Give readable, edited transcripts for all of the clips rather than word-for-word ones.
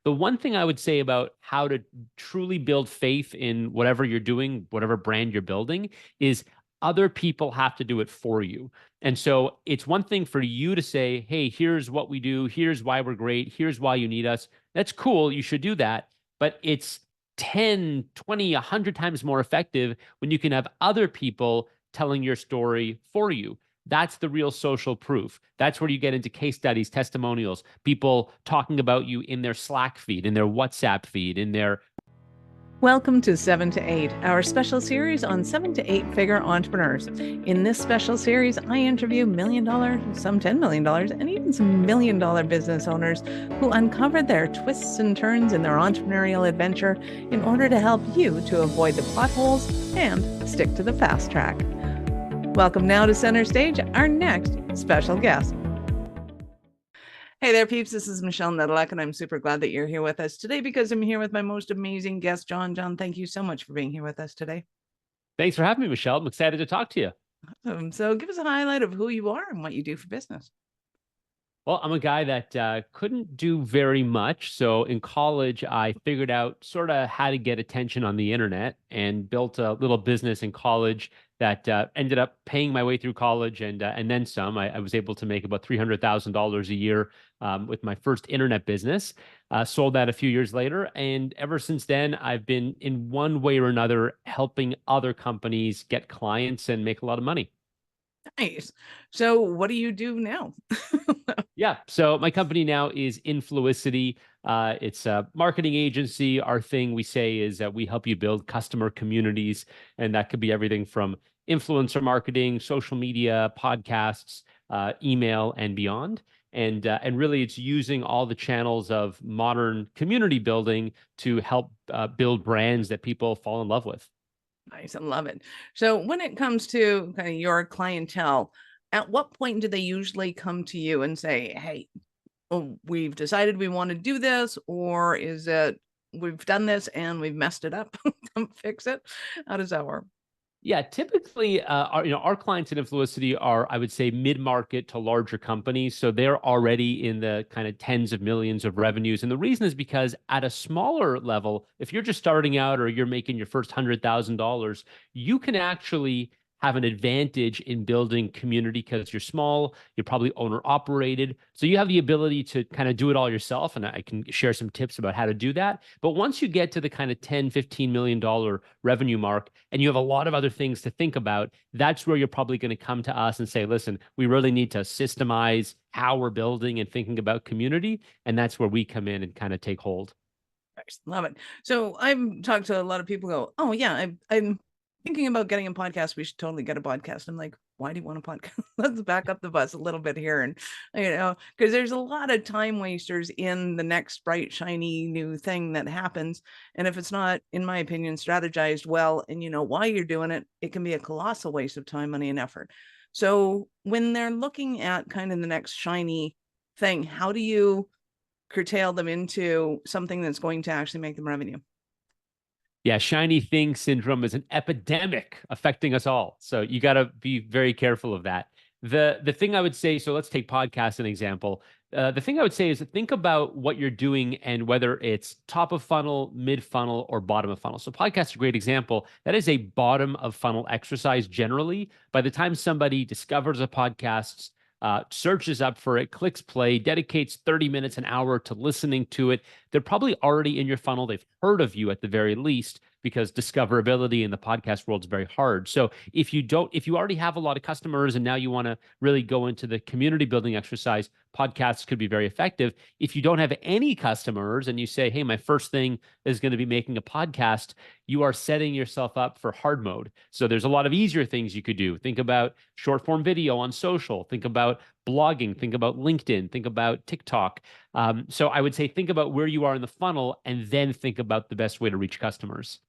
The one thing I would say about how to truly build faith in whatever you're doing, whatever brand you're building, is other people have to do it for you. And so it's one thing for you to say, hey, here's what we do. Here's why we're great. Here's why you need us. That's cool. You should do that. But it's 10, 20, 100 times more effective when you can have other people telling your story for you. That's the real social proof. That's where you get into case studies, testimonials, people talking about you in their Slack feed, in their WhatsApp feed, in their... Welcome to 7 to 8, our special series on 7 to 8 figure entrepreneurs. In this special series, I interview $1 million, some $10 million, and even some $1 million business owners who uncovered their twists and turns in their entrepreneurial adventure in order to help you to avoid the potholes and stick to the fast track. Welcome now to center stage, our next special guest. Hey there, peeps. This is Michelle Nedelec, and I'm super glad that you're here with us today because I'm here with my most amazing guest, Jon. Jon, thank you so much for being here with us today. Thanks for having me, Michelle. I'm excited to talk to you. So give us a highlight of who you are and what you do for business. Well, I'm a guy that couldn't do very much. So in college, I figured out sort of how to get attention on the internet and built a little business in college that ended up paying my way through college and then some. I was able to make about $300,000 a year with my first internet business. Sold that a few years later. And ever since then, I've been in one way or another helping other companies get clients and make a lot of money. Nice. So what do you do now? Yeah. So my company now is Influicity. It's a marketing agency. Our thing we say is that we help you build customer communities. And that could be everything from influencer marketing, social media, podcasts, email, and beyond. And really, it's using all the channels of modern community building to help build brands that people fall in love with. Nice. I love it. So when it comes to kind of your clientele, at what point do they usually come to you and say, hey, we've decided we want to do this, or is it we've done this and we've messed it up, come fix it? How does that work? Yeah, typically, our clients at Influicity are, I would say, mid-market to larger companies. So they're already in the kind of tens of millions of revenues. And the reason is because at a smaller level, if you're just starting out or you're making your first $100,000, you can actually have an advantage in building community because you're small, you're probably owner operated. So you have the ability to kind of do it all yourself. And I can share some tips about how to do that. But once you get to the kind of $10, $15 million revenue mark, and you have a lot of other things to think about, that's where you're probably going to come to us and say, listen, we really need to systemize how we're building and thinking about community. And that's where we come in and kind of take hold. Nice. Love it. So I've talked to a lot of people go, oh yeah, I'm thinking about getting a podcast. We should totally get a podcast. I'm like, why do you want a podcast? Let's back up the bus a little bit here. And, because there's a lot of time wasters in the next bright, shiny new thing that happens. And if it's not, in my opinion, strategized well, and you know why you're doing it, it can be a colossal waste of time, money, and effort. So when they're looking at kind of the next shiny thing, how do you curtail them into something that's going to actually make them revenue? Yeah, shiny thing syndrome is an epidemic affecting us all. So you got to be very careful of that. The thing I would say, so let's take podcasts as an example. The thing I would say is think about what you're doing and whether it's top of funnel, mid funnel, or bottom of funnel. So podcasts are a great example. That is a bottom of funnel exercise generally. By the time somebody discovers a podcast, searches up for it, clicks play, dedicates 30 minutes, an hour to listening to it, they're probably already in your funnel. They've heard of you at the very least, because discoverability in the podcast world is very hard. So if you already have a lot of customers and now you want to really go into the community building exercise, podcasts could be very effective. If you don't have any customers and you say, hey, my first thing is going to be making a podcast, you are setting yourself up for hard mode. So there's a lot of easier things you could do. Think about short form video on social. Think about blogging. Think about LinkedIn. Think about TikTok. So I would say think about where you are in the funnel and then think about the best way to reach customers.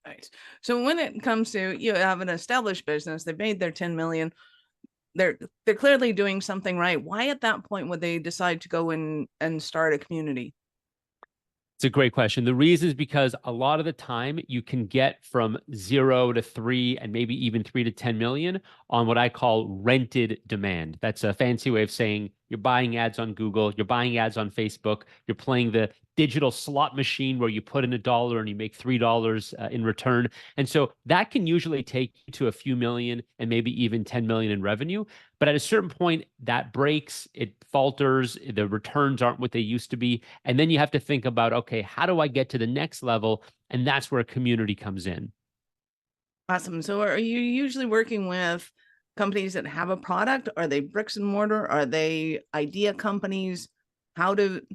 Nice. So when it comes to you have an established business, they've made their 10 million, they're clearly doing something right. Why at that point would they decide to go in and start a community? It's a great question. The reason is because a lot of the time you can get from 0 to 3 and maybe even 3 to 10 million on what I call rented demand. That's a fancy way of saying you're buying ads on Google, you're buying ads on Facebook, you're playing the digital slot machine where you put in $1 and you make $3 in return. And so that can usually take you to a few million and maybe even 10 million in revenue. But at a certain point, that breaks, it falters, the returns aren't what they used to be. And then you have to think about, okay, how do I get to the next level? And that's where a community comes in. Awesome. So are you usually working with companies that have a product? Are they bricks and mortar? Are they idea companies? Who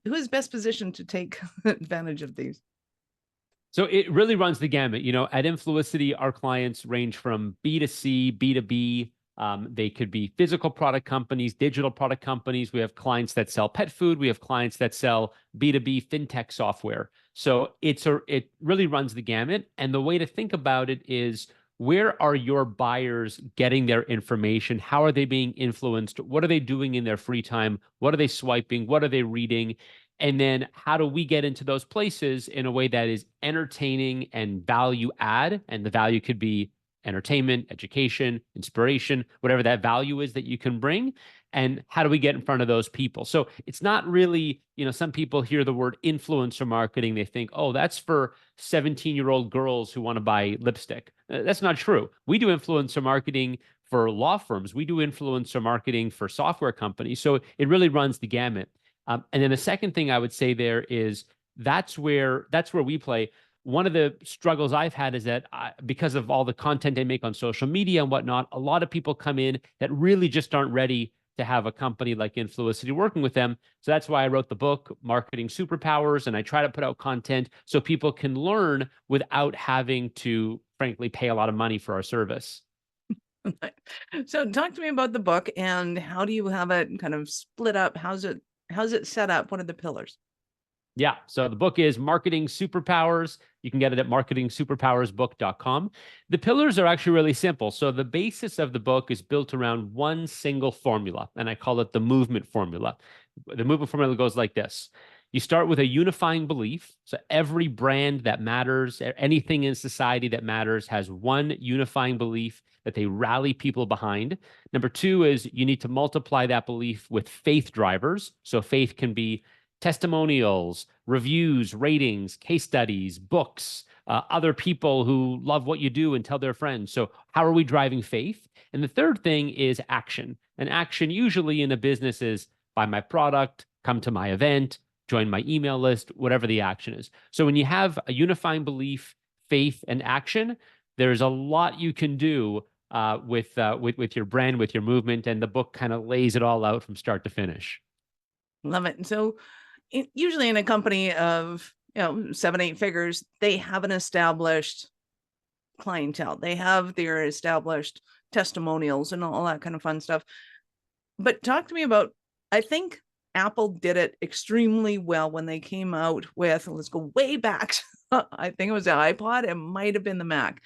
is best positioned to take advantage of these? So it really runs the gamut. At Influicity, our clients range from B2C, B2B. They could be physical product companies, digital product companies. We have clients that sell pet food. We have clients that sell B2B fintech software. So it really runs the gamut. And the way to think about it is, where are your buyers getting their information? How are they being influenced? What are they doing in their free time? What are they swiping? What are they reading? And then how do we get into those places in a way that is entertaining and value add? And the value could be entertainment, education, inspiration, whatever that value is that you can bring. And how do we get in front of those people? So it's not really, some people hear the word influencer marketing. They think, oh, that's for 17-year-old girls who want to buy lipstick. That's not true. We do influencer marketing for law firms. We do influencer marketing for software companies. So it really runs the gamut. And then the second thing I would say there is that's where we play. One of the struggles I've had is that because of all the content I make on social media and whatnot, a lot of people come in that really just aren't ready to have a company like Influicity working with them. So that's why I wrote the book, Marketing Superpowers, and I try to put out content so people can learn without having to, frankly, pay a lot of money for our service. So talk to me about the book, and how do you have it kind of split up? How's it set up? What are the pillars? Yeah. So the book is Marketing Superpowers. You can get it at marketingsuperpowersbook.com. The pillars are actually really simple. So the basis of the book is built around one single formula, and I call it the movement formula. The movement formula goes like this. You start with a unifying belief. So every brand that matters, anything in society that matters, has one unifying belief that they rally people behind. Number two is you need to multiply that belief with faith drivers. So faith can be testimonials, reviews, ratings, case studies, books, other people who love what you do and tell their friends. So how are we driving faith? And the third thing is action. And action usually in a business is buy my product, come to my event, join my email list, whatever the action is. So when you have a unifying belief, faith, and action, there's a lot you can do with your brand, with your movement, and the book kind of lays it all out from start to finish. Love it. So usually in a company of 7-8 figures, they have an established clientele. They have their established testimonials and all that kind of fun stuff. But talk to me about, I think Apple did it extremely well when they came out with, let's go way back. I think it was the iPod. It might have been the Mac.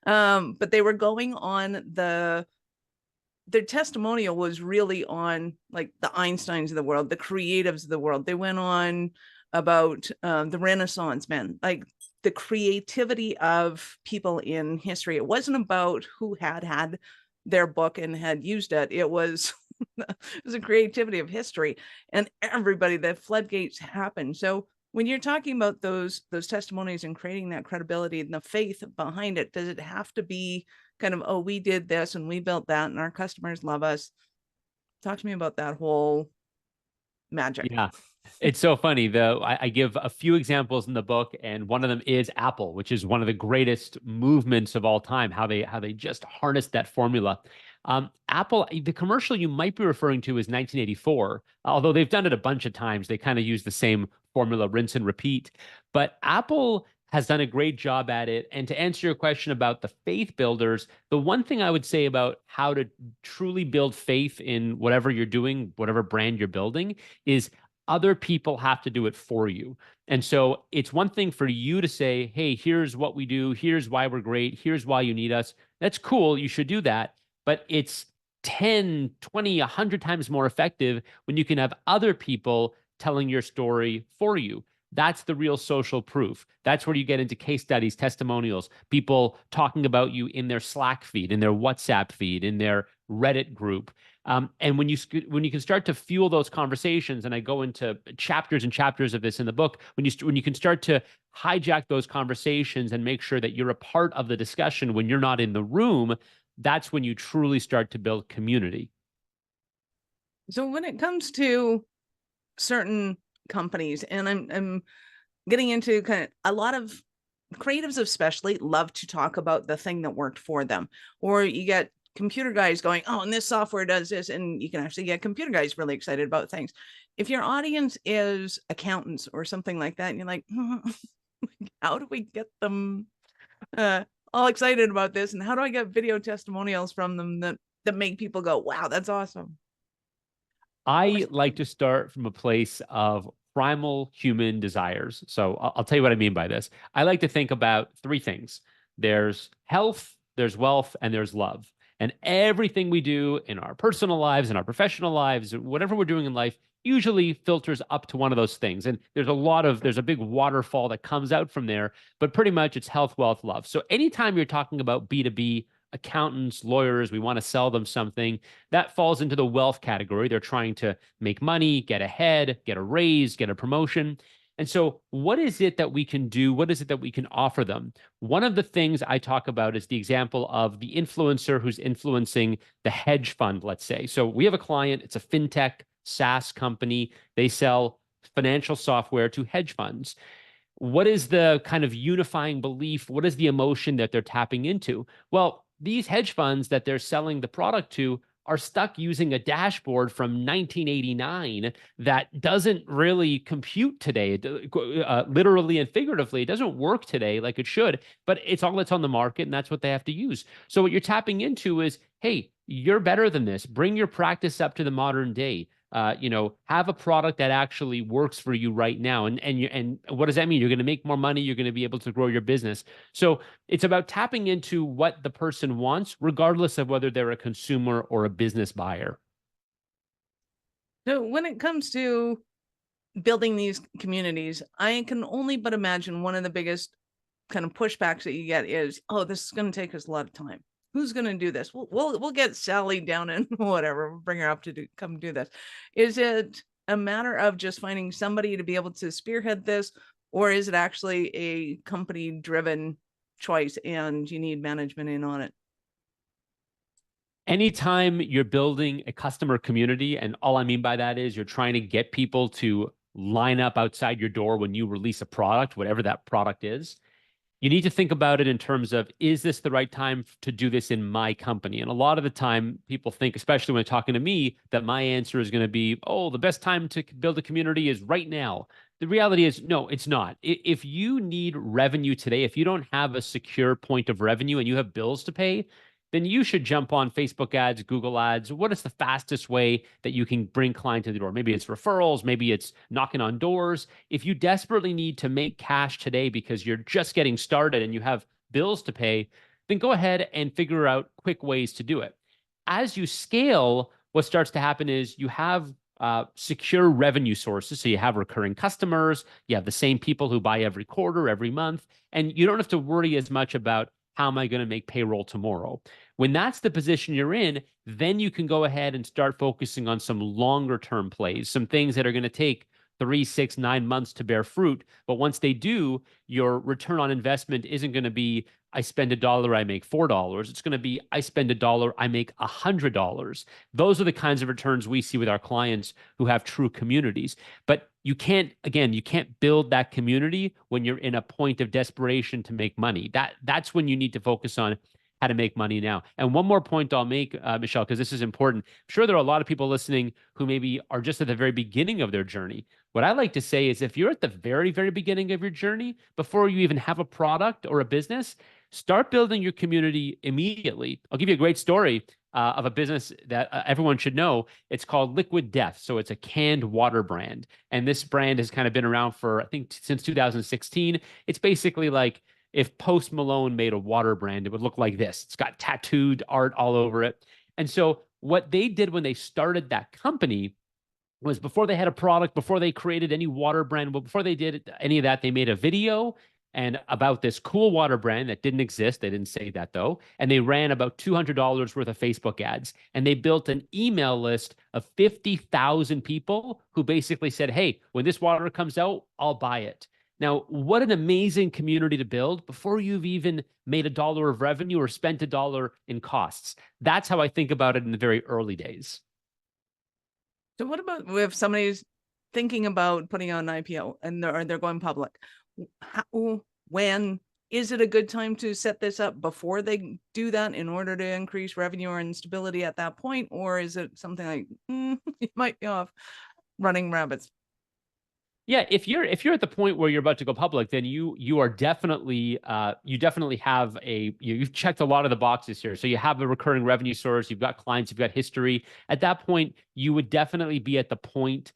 But they were going on their testimonial was really on like the Einsteins of the world, the creatives of the world. They went on about the Renaissance men, like the creativity of people in history. It wasn't about who had their book and had used it. It was it was a creativity of history, and everybody, the floodgates happened. So when you're talking about those testimonies and creating that credibility and the faith behind it, does it have to be kind of, oh, we did this and we built that and our customers love us? Talk to me about that whole magic. Yeah. It's so funny, though. I give a few examples in the book, and one of them is Apple, which is one of the greatest movements of all time, how they just harnessed that formula. Apple, the commercial you might be referring to is 1984, although they've done it a bunch of times. They kind of use the same formula, rinse and repeat. But Apple has done a great job at it. And to answer your question about the faith builders, the one thing I would say about how to truly build faith in whatever you're doing, whatever brand you're building, is other people have to do it for you. And so it's one thing for you to say, hey, here's what we do. Here's why we're great. Here's why you need us. That's cool. You should do that. But it's 10, 20, 100 times more effective when you can have other people telling your story for you. That's the real social proof. That's where you get into case studies, testimonials, people talking about you in their Slack feed, in their WhatsApp feed, in their Reddit group. And when you can start to fuel those conversations, and I go into chapters and chapters of this in the book, when you can start to hijack those conversations and make sure that you're a part of the discussion when you're not in the room, that's when you truly start to build community. So when it comes to certain companies, and I'm getting into kind of a lot of creatives especially love to talk about the thing that worked for them, or you get computer guys going, oh, and this software does this, and you can actually get computer guys really excited about things. If your audience is accountants or something like that, and you're like, how do we get them all excited about this, and how do I get video testimonials from them that make people go, wow, that's awesome? I like to start from a place of primal human desires. So I'll tell you what I mean by this. I like to think about three things. There's health, there's wealth, and there's love. And everything we do in our personal lives, in our professional lives, whatever we're doing in life, usually filters up to one of those things. And there's a big waterfall that comes out from there, but pretty much it's health, wealth, love. So anytime you're talking about B2B, accountants, lawyers, we want to sell them something, that falls into the wealth category. They're trying to make money, get ahead, get a raise, get a promotion. And so, what is it that we can do? What is it that we can offer them? One of the things I talk about is the example of the influencer who's influencing the hedge fund, let's say. So, we have a client, it's a fintech SaaS company. They sell financial software to hedge funds. What is the kind of unifying belief? What is the emotion that they're tapping into? Well, these hedge funds that they're selling the product to are stuck using a dashboard from 1989 that doesn't really compute today, literally and figuratively. It doesn't work today like it should, but it's all that's on the market, and that's what they have to use. So what you're tapping into is, hey, you're better than this. Bring your practice up to the modern day. Have a product that actually works for you right now. And what does that mean? You're going to make more money. You're going to be able to grow your business. So it's about tapping into what the person wants, regardless of whether they're a consumer or a business buyer. So when it comes to building these communities, I can only but imagine one of the biggest kind of pushbacks that you get is, oh, this is going to take us a lot of time. Who's going to do this? We'll get Sally down and whatever, we'll bring her up to come do this. Is it a matter of just finding somebody to be able to spearhead this, or is it actually a company driven choice and you need management in on it? Anytime you're building a customer community, and all I mean by that is you're trying to get people to line up outside your door when you release a product, whatever that product is, you need to think about it in terms of, is this the right time to do this in my company? And a lot of the time people think, especially when talking to me, that my answer is going to be, oh, the best time to build a community is right now. The reality is, no, it's not. If you need revenue today, if you don't have a secure point of revenue and you have bills to pay, then you should jump on Facebook ads, Google ads. What is the fastest way that you can bring client to the door? Maybe it's referrals, maybe it's knocking on doors. If you desperately need to make cash today because you're just getting started and you have bills to pay, then go ahead and figure out quick ways to do it. As you scale, what starts to happen is you have secure revenue sources. So you have recurring customers, you have the same people who buy every quarter, every month, and you don't have to worry as much about, how am I going to make payroll tomorrow? When that's the position you're in, then you can go ahead and start focusing on some longer term plays, some things that are going to take 3, 6, 9 months to bear fruit. But once they do, your return on investment isn't going to be, I spend $1, I make $4. It's going to be, I spend $1, I make $100. Those are the kinds of returns we see with our clients who have true communities. But you can't build that community when you're in a point of desperation to make money. That's when you need to focus on how to make money now. And one more point I'll make, Michelle, because this is important. I'm sure there are a lot of people listening who maybe are just at the very beginning of their journey. What I like to say is, if you're at the very, very beginning of your journey, before you even have a product or a business, start building your community immediately. I'll give you a great story of a business that everyone should know. It's called Liquid Death. So it's a canned water brand. And this brand has kind of been around for, I think, since 2016. It's basically like if Post Malone made a water brand, it would look like this. It's got tattooed art all over it. And so what they did when they started that company was, before they had a product, before they created any water brand, before they did any of that, they made a video and about this cool water brand that didn't exist. They didn't say that though. And they ran about $200 worth of Facebook ads. And they built an email list of 50,000 people who basically said, hey, when this water comes out, I'll buy it. Now, what an amazing community to build before you've even made $1 of revenue or spent $1 in costs. That's how I think about it in the very early days. So what about if somebody's thinking about putting on an IPO and they're going public? When is it a good time to set this up before they do that in order to increase revenue or instability at that point? Or is it something like you might be off running rabbits? Yeah, if you're at the point where you're about to go public, then you are definitely you definitely have you've checked a lot of the boxes here. So you have a recurring revenue source, you've got clients, you've got history. At that point, you would definitely be at the point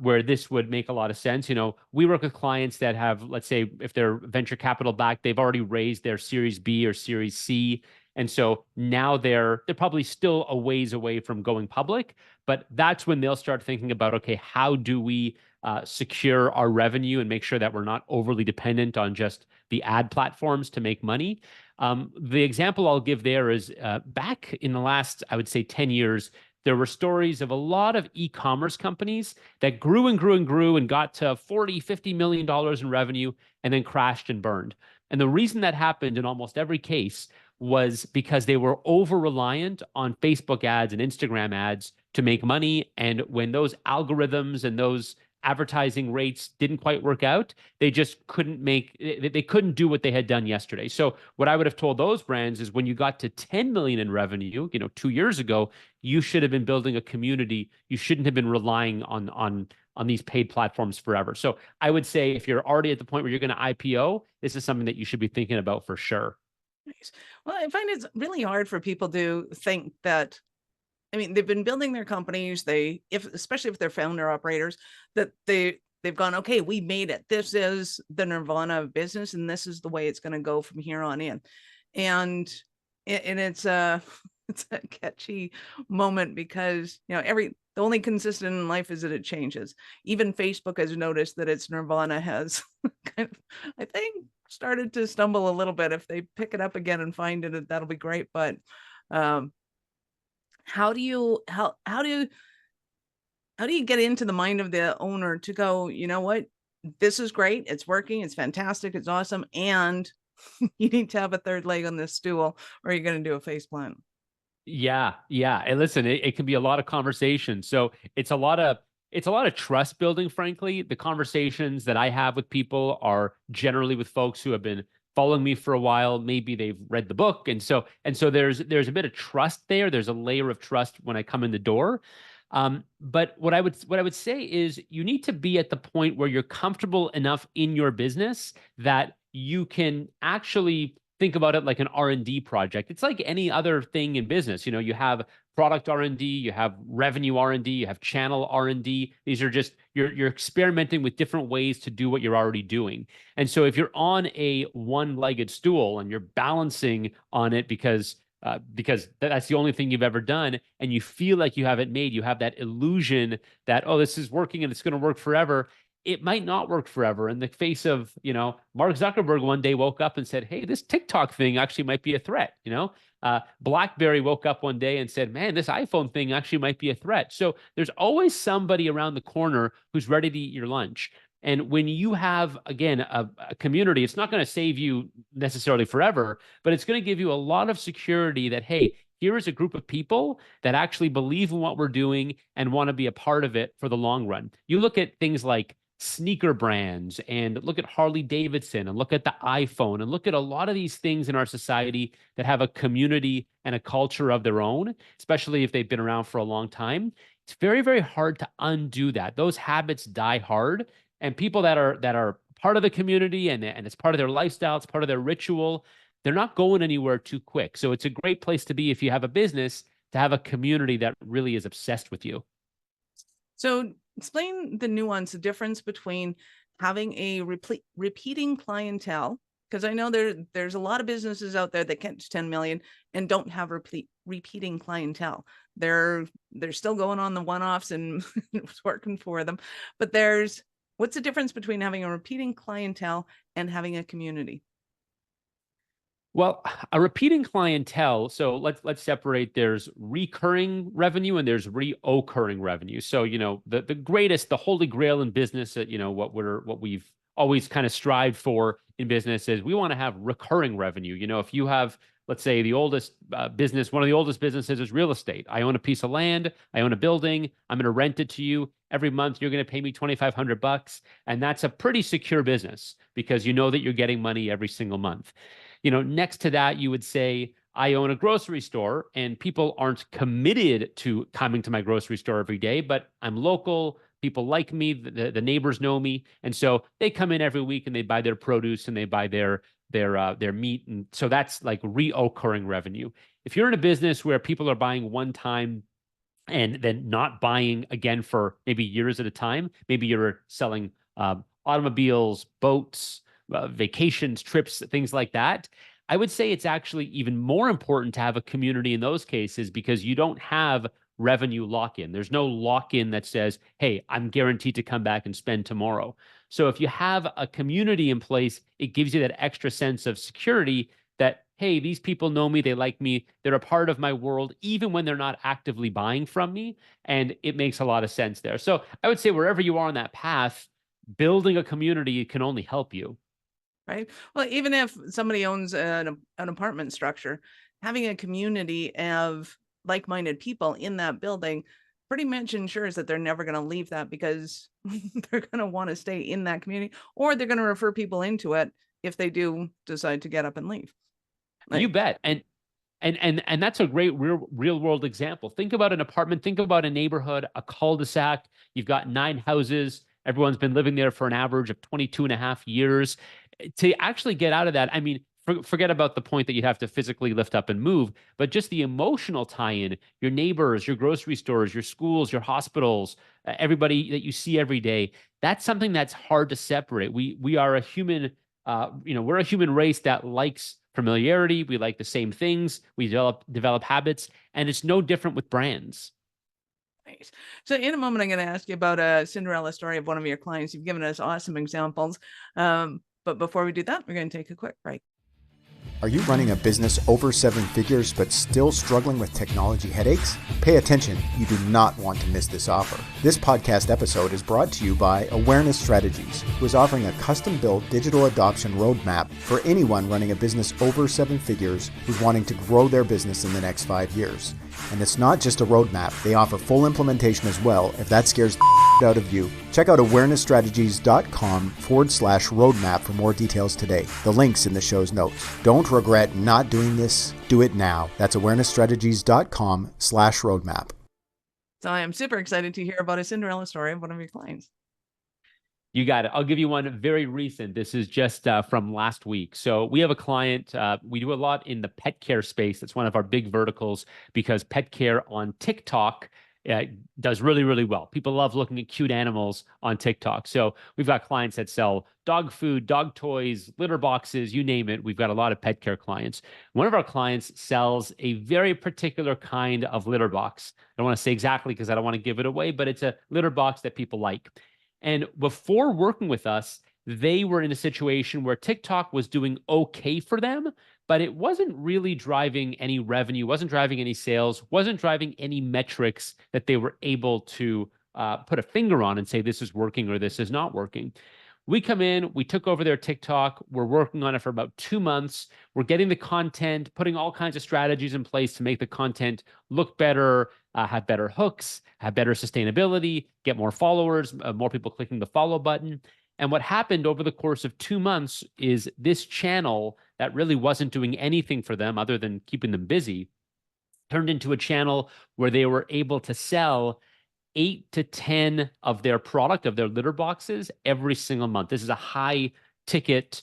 where this would make a lot of sense. You know, we work with clients that have, let's say, if they're venture capital backed, they've already raised their Series B or Series C. And so now they're probably still a ways away from going public, but that's when they'll start thinking about, okay, how do we secure our revenue and make sure that we're not overly dependent on just the ad platforms to make money. The example I'll give there is back in the last, I would say, 10 years, there were stories of a lot of e-commerce companies that grew and grew and grew and got to $40, $50 million in revenue and then crashed and burned. And the reason that happened in almost every case was because they were over-reliant on Facebook ads and Instagram ads to make money. And when those algorithms and those advertising rates didn't quite work out, they just they couldn't do what they had done yesterday. So what I would have told those brands is when you got to 10 million in revenue, 2 years ago, you should have been building a community. You shouldn't have been relying on these paid platforms forever. So I would say if you're already at the point where you're going to IPO, this is something that you should be thinking about for sure. Nice. Well, I find it's really hard for people to think that, I mean, they've been building their companies. Especially if they're founder operators, that they've gone, okay, we made it. This is the nirvana of business, and this is the way it's going to go from here on in. And it's a catchy moment because the only consistent in life is that it changes. Even Facebook has noticed that its nirvana has kind of, I think, started to stumble a little bit. If they pick it up again and find it, that'll be great. But how do you get into the mind of the owner to go, you know what, this is great, it's working, it's fantastic, it's awesome, and you need to have a third leg on this stool or you're going to do a face plant? Yeah. And listen, it can be a lot of conversation. So it's a lot of trust building, frankly. The conversations that I have with people are generally with folks who have been following me for a while. Maybe they've read the book. And so there's a bit of trust there. There's a layer of trust when I come in the door. But what I would say is you need to be at the point where you're comfortable enough in your business that you can actually think about it like an R&D project. It's like any other thing in business. You have product R&D, you have revenue R&D, you have channel R&D. These are just, you're experimenting with different ways to do what you're already doing. And so if you're on a one-legged stool and you're balancing on it because that's the only thing you've ever done, and you feel like you have it made, you have that illusion that, oh, this is working and it's going to work forever. It might not work forever. In the face of, Mark Zuckerberg one day woke up and said, hey, this TikTok thing actually might be a threat. BlackBerry woke up one day and said, man, this iPhone thing actually might be a threat. So there's always somebody around the corner who's ready to eat your lunch. And when you have, again, a community, it's not going to save you necessarily forever, but it's going to give you a lot of security that, hey, here is a group of people that actually believe in what we're doing and want to be a part of it for the long run. You look at things like sneaker brands and look at Harley Davidson and look at the iPhone and look at a lot of these things in our society that have a community and a culture of their own, especially if they've been around for a long time. It's very, very hard to undo that. Those habits die hard, and people that are part of the community and it's part of their lifestyle, it's part of their ritual, they're not going anywhere too quick. So it's a great place to be if you have a business, to have a community that really is obsessed with you. So explain the nuance, the difference between having a repeating clientele, because I know there's a lot of businesses out there that get to 10 million and don't have repeating clientele. They're still going on the one-offs and it's working for them. But there's What's the difference between having a repeating clientele and having a community? Well, a repeating clientele, so let's separate. There's recurring revenue and there's reoccurring revenue. So, the greatest, the holy grail in business, what we've always kind of strived for in business is we want to have recurring revenue. If you have, let's say, the oldest business, one of the oldest businesses is real estate. I own a piece of land, I own a building, I'm going to rent it to you. Every month you're going to pay me $2,500, and that's a pretty secure business because you know that you're getting money every single month. Next to that, you would say, I own a grocery store and people aren't committed to coming to my grocery store every day, but I'm local. People like me. The neighbors know me. And so they come in every week and they buy their produce and they buy their meat. And so that's like reoccurring revenue. If you're in a business where people are buying one time and then not buying again for maybe years at a time, maybe you're selling automobiles, boats, vacations, trips, things like that. I would say it's actually even more important to have a community in those cases because you don't have revenue lock-in. There's no lock-in that says, hey, I'm guaranteed to come back and spend tomorrow. So if you have a community in place, it gives you that extra sense of security that, hey, these people know me, they like me, they're a part of my world, even when they're not actively buying from me. And it makes a lot of sense there. So I would say wherever you are on that path, building a community can only help you. Right. Well, even if somebody owns an apartment structure, having a community of like-minded people in that building pretty much ensures that they're never going to leave that because they're going to want to stay in that community, or they're going to refer people into it if they do decide to get up and leave. You bet. And that's a great real world example. Think about an apartment, think about a neighborhood, a cul-de-sac. You've got 9 houses. Everyone's been living there for an average of 22 and a half years. To actually get out of that, I mean, forget about the point that you have to physically lift up and move, but just the emotional tie-in, your neighbors, your grocery stores, your schools, your hospitals, everybody that you see every day, that's something that's hard to separate. We are a human, we're a human race that likes familiarity. We like the same things. We develop habits, and it's no different with brands. Nice. So in a moment, I'm going to ask you about a Cinderella story of one of your clients. You've given us awesome examples. But before we do that, we're going to take a quick break. Are you running a business over 7 figures but still struggling with technology headaches? Pay attention, you do not want to miss this offer. This podcast episode is brought to you by Awareness Strategies, who is offering a custom-built digital adoption roadmap for anyone running a business over 7 figures who's wanting to grow their business in the next 5 years. And it's not just a roadmap, they offer full implementation as well if that scares the out of you. Check out awarenessstrategies.com/roadmap for more details today. The link's in the show's notes. Don't regret not doing this. Do it now. That's awarenessstrategies.com/roadmap. So I am super excited to hear about a Cinderella story of one of your clients. You got it. I'll give you one very recent. This is just from last week. So we have a client. We do a lot in the pet care space. That's one of our big verticals because pet care on TikTok does really, really well. People love looking at cute animals on TikTok. So we've got clients that sell dog food, dog toys, litter boxes, you name it. We've got a lot of pet care clients. One of our clients sells a very particular kind of litter box. I don't want to say exactly because I don't want to give it away, but it's a litter box that people like. And before working with us, they were in a situation where TikTok was doing okay for them, but it wasn't really driving any revenue, wasn't driving any sales, wasn't driving any metrics that they were able to put a finger on and say, this is working or this is not working. We come in, we took over their TikTok. We're working on it for about 2 months. We're getting the content, putting all kinds of strategies in place to make the content look better, have better hooks, have better sustainability, get more followers, more people clicking the follow button. And what happened over the course of 2 months is this channel that really wasn't doing anything for them other than keeping them busy turned into a channel where they were able to sell 8 to 10 of their product, of their litter boxes every single month. This is a high ticket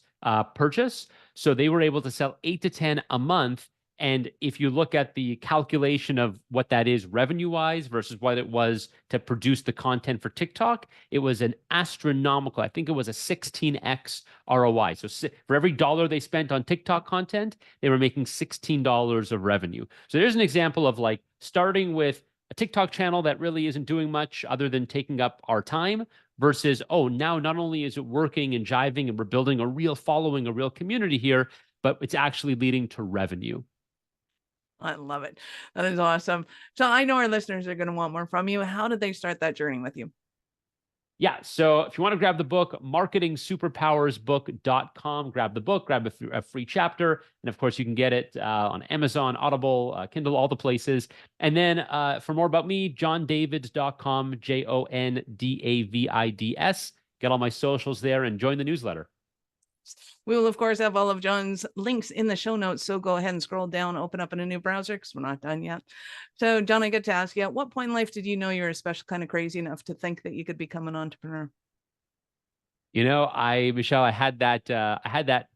purchase. So they were able to sell 8 to 10 a month. And if you look at the calculation of what that is revenue-wise versus what it was to produce the content for TikTok, it was an astronomical, I think it was a 16x ROI. So for every dollar they spent on TikTok content, they were making $16 of revenue. So there's an example of like starting with a TikTok channel that really isn't doing much other than taking up our time, versus, oh, now not only is it working and jiving and we're building a real following, a real community here, but it's actually leading to revenue. I love it. That is awesome. So I know our listeners are going to want more from you. How did they start that journey with you? Yeah. So if you want to grab the book, marketingsuperpowersbook.com, grab the book, grab a free chapter. And of course, you can get it on Amazon, Audible, Kindle, all the places. And then for more about me, jondavids.com, JONDAVIDS. Get all my socials there and join the newsletter. We will, of course, have all of Jon's links in the show notes. So go ahead and scroll down, open up in a new browser because we're not done yet. So, Jon, I get to ask you, at what point in life did you know you were a special kind of crazy enough to think that you could become an entrepreneur? Michelle, I had that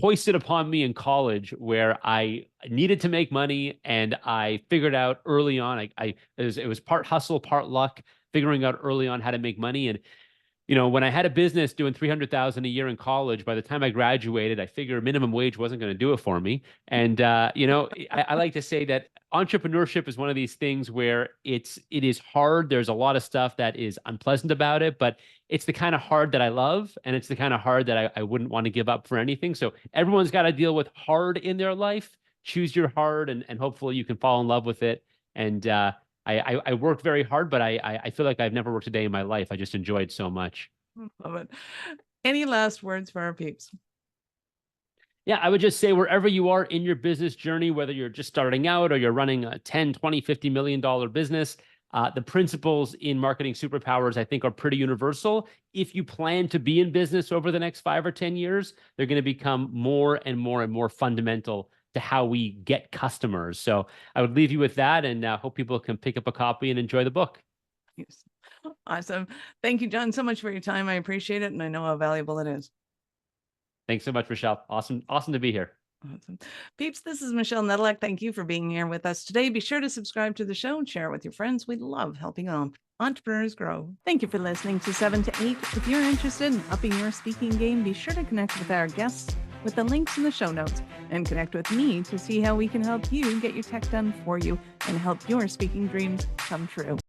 hoisted upon me in college where I needed to make money, and I figured out early on, it was part hustle, part luck, figuring out early on how to make money. And when I had a business doing $300,000 a year in college, by the time I graduated, I figured minimum wage wasn't going to do it for me. And I like to say that entrepreneurship is one of these things where it is hard. There's a lot of stuff that is unpleasant about it, but it's the kind of hard that I love, and it's the kind of hard that I wouldn't want to give up for anything. So everyone's got to deal with hard in their life. Choose your hard, and hopefully you can fall in love with it. And I work very hard, but I feel like I've never worked a day in my life. I just enjoyed so much. Love it. Any last words for our peeps? Yeah, I would just say wherever you are in your business journey, whether you're just starting out or you're running a 10, 20, $50 million business, the principles in Marketing Superpowers, I think, are pretty universal. If you plan to be in business over the next 5 or 10 years, they're going to become more and more and more fundamental to how we get customers. So I would leave you with that, and hope people can pick up a copy and enjoy the book. Yes. Awesome. Thank you, Jon, so much for your time. I appreciate it, and I know how valuable it is. Thanks so much, Michelle. Awesome to be here. Awesome. Peeps, this is Michelle Nedelec. Thank you for being here with us today. Be sure to subscribe to the show and share it with your friends. We love helping entrepreneurs grow. Thank you for listening to 7 to 8. If you're interested in upping your speaking game, be sure to connect with our guests with the links in the show notes, and connect with me to see how we can help you get your tech done for you and help your speaking dreams come true.